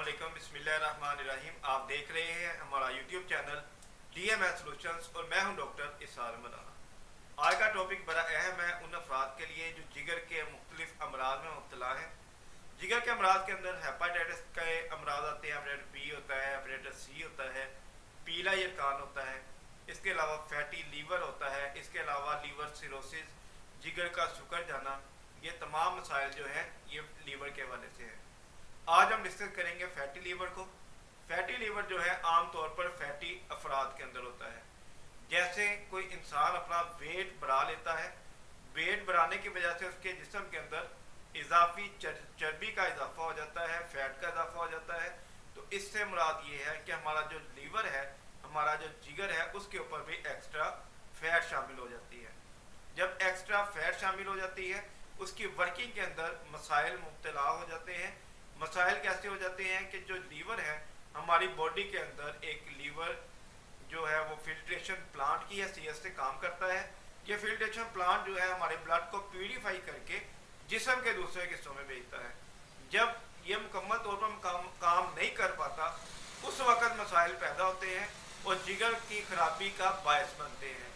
अस्सलामुअलैकुम, बिस्मिल्लाहिर्रहमानिर्रहीम। आप देख रहे हैं हमारा यूट्यूब चैनल DMS सॉल्यूशंस और मैं हूं डॉक्टर इसार मदाना। आज का टॉपिक बड़ा अहम है उन अफराद के लिए जो जिगर के मुख्तलिफ अमराज में मुब्तला हैं। जिगर के अमराज के अंदर हेपाटाइटिस के अमराज आते हैं, हेपेटाइटिस बी होता है, हेपेटाइटिस सी होता है, पीला यरकान होता है, इसके अलावा फैटी लीवर होता है, इसके अलावा लीवर सिरोसिस, जिगर का शुगर जाना, ये तमाम मसाइल जो हैं ये लीवर के हवाले से हैं। आज हम डिस्कस करेंगे फैटी लीवर को। फैटी लीवर जो है आम तौर पर फैटी अफराद के अंदर होता है। जैसे कोई इंसान अपना वेट बढ़ा लेता है, वेट बढ़ाने की वजह से उसके जिस्म के अंदर इजाफी चर्बी का इजाफा हो जाता है, फैट का इजाफा हो जाता है। तो इससे मुराद ये है कि हमारा जो लीवर है, हमारा जो जिगर है, उसके ऊपर भी एक्स्ट्रा फैट शामिल हो जाती है। जब एक्स्ट्रा फैट शामिल हो जाती है उसकी वर्किंग के अंदर मसाइल मुब्तला हो जाते हैं। मसाइल कैसे हो जाते हैं कि जो लीवर है हमारी बॉडी के अंदर, एक लीवर जो है वो फिल्ट्रेशन प्लांट की हैसियत से काम करता है। ये फिल्ट्रेशन प्लांट जो है हमारे ब्लड को प्यूरिफाई करके जिस्म के दूसरे हिस्सों में भेजता है। जब ये मुकम्मल तौर पर काम नहीं कर पाता उस वक़्त मसाइल पैदा होते हैं और जिगर की खराबी का बायस बनते हैं।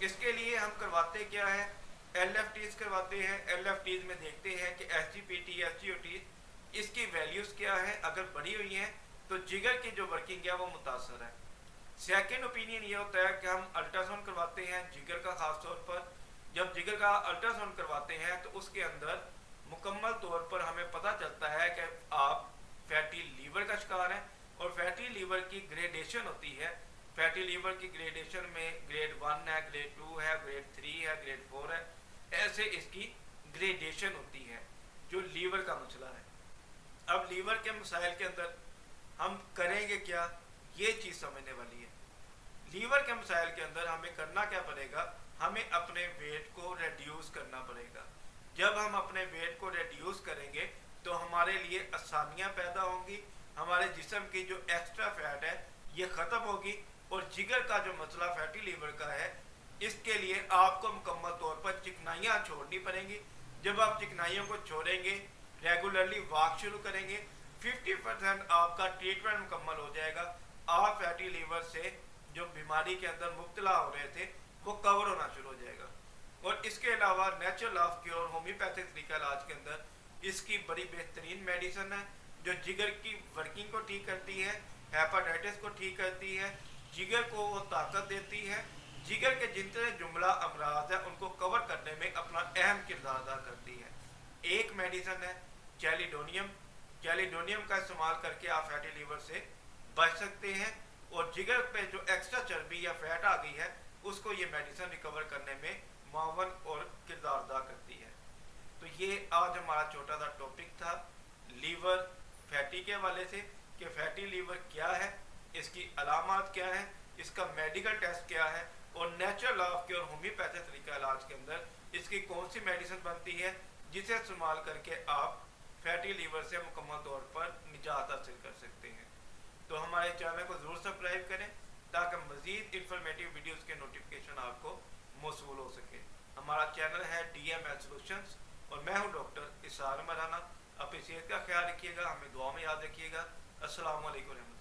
इसके लिए हम करवाते क्या है, LFTs करवाते हैं। LFTs में देखते हैं कि SGPT, SGOT इसकी वैल्यूज़ क्या है। अगर बढ़ी हुई हैं तो जिगर की जो वर्किंग है वो मुतासर है। सेकेंड ओपिनियन ये होता है कि हम अल्ट्रासाउंड करवाते हैं जिगर का। ख़ास तौर पर जब जिगर का अल्ट्रासाउंड करवाते हैं तो उसके अंदर मुकम्मल तौर पर हमें पता चलता है कि आप फैटी लीवर का शिकार हैं। और फैटी लीवर की ग्रेडेशन होती है। फैटी लीवर की ग्रेडेशन में ग्रेड 1 है, ग्रेड 2 है, ग्रेड 3 है, ग्रेड 4 है, ऐसे इसकी ग्रेडेशन होती है जो लीवर का मसला है। अब लीवर के मसाइल के अंदर हम करेंगे क्या, ये चीज़ समझने वाली है। लीवर के मसाइल के अंदर हमें करना क्या पड़ेगा, हमें अपने वेट को रिड्यूस करना पड़ेगा। जब हम अपने वेट को रिड्यूस करेंगे तो हमारे लिए आसानियाँ पैदा होंगी, हमारे जिस्म की जो एक्स्ट्रा फैट है ये ख़त्म होगी। और जिगर का जो मसला फैटी लीवर का है इसके लिए आपको मुकम्मल तौर पर चिकनाइयाँ छोड़नी पड़ेंगी। जब आप चिकनाइयों को छोड़ेंगे, रेगुलरली वॉक शुरू करेंगे, 50% आपका ट्रीटमेंट मुकम्मल हो जाएगा। आप फैटी लीवर से जो बीमारी के अंदर मुब्तला हो रहे थे वो कवर होना शुरू हो जाएगा। और इसके अलावा नेचुरल ऑफ क्योर होम्योपैथिक तरीका इलाज के अंदर इसकी बड़ी बेहतरीन मेडिसिन है जो जिगर की वर्किंग को ठीक करती है, हेपाटाइटिस को ठीक करती है, जिगर को वो ताकत देती है। जिगर के जितने जुमला अमराज हैं उनको कवर करने में अपना अहम किरदार अदा करती है। एक मेडिसिन है चैलिडोनियम। चैलिडोनियम का इस्तेमाल करके आप फैटी लीवर से बच सकते हैं। और जिगर पे जो एक्स्ट्रा चर्बी या फैट आ गई है उसको ये मेडिसिन रिकवर करने में मावन और किरदार अदा करती है। तो ये आज हमारा छोटा सा टॉपिक था लीवर फैटी के हवाले से कि फैटी लीवर क्या है, इसकी अलामात क्या है, इसका मेडिकल टेस्ट क्या है और नेचुरल ऑफ क्योर होम्योपैथिक तरीका इलाज के अंदर इसकी कौन सी मेडिसिन बनती है जिसे इस्तेमाल करके आप फैटी लीवर से मुकम्मल तौर पर निजात हासिल कर सकते हैं। तो हमारे चैनल को ज़रूर सब्सक्राइब करें ताकि मज़ीद इंफॉर्मेटिव वीडियोस के नोटिफिकेशन आपको मौसूल हो सके। हमारा चैनल है DMS सॉल्यूशंस और मैं हूँ डॉक्टर इसार मदाना। अपनी सेहत का ख्याल रखिएगा, हमें दुआ में याद रखिएगा। अस्सलामु अलैकुम।